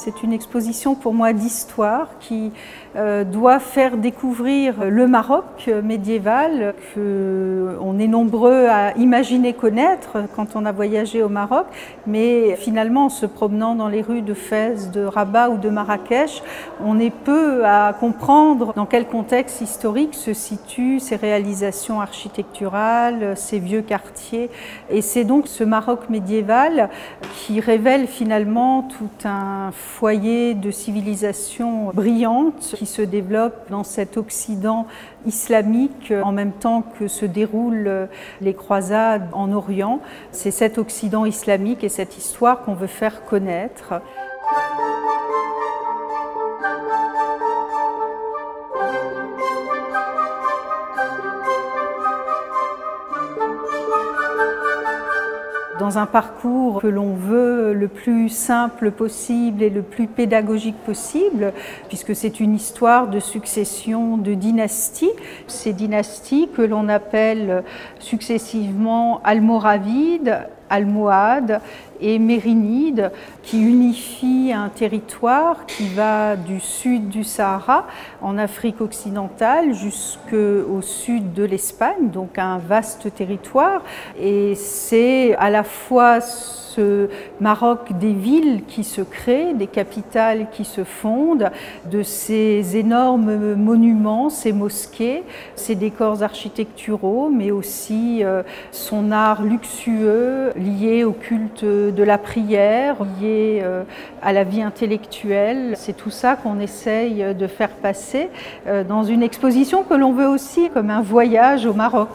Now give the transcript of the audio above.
C'est une exposition pour moi d'histoire qui doit faire découvrir le Maroc médiéval qu'on est nombreux à imaginer connaître quand on a voyagé au Maroc, mais finalement en se promenant dans les rues de Fès, de Rabat ou de Marrakech, on est peu à comprendre dans quel contexte historique se situent ces réalisations architecturales, ces vieux quartiers. Et c'est donc ce Maroc médiéval qui révèle finalement tout un foyer de civilisation brillante qui se développe dans cet Occident islamique en même temps que se déroulent les croisades en Orient. C'est cet Occident islamique et cette histoire qu'on veut faire connaître. Dans un parcours que l'on veut le plus simple possible et le plus pédagogique possible, puisque c'est une histoire de succession de dynasties. Ces dynasties que l'on appelle successivement almoravides, almohades et mérinides, qui unifient un territoire qui va du sud du Sahara, en Afrique occidentale, jusqu'au sud de l'Espagne, donc un vaste territoire. Et c'est à la fois ce Maroc des villes qui se créent, des capitales qui se fondent, de ces énormes monuments, ces mosquées, ces décors architecturaux, mais aussi son art luxueux lié au culte de la prière, lié à la vie intellectuelle. C'est tout ça qu'on essaye de faire passer dans une exposition que l'on veut aussi comme un voyage au Maroc.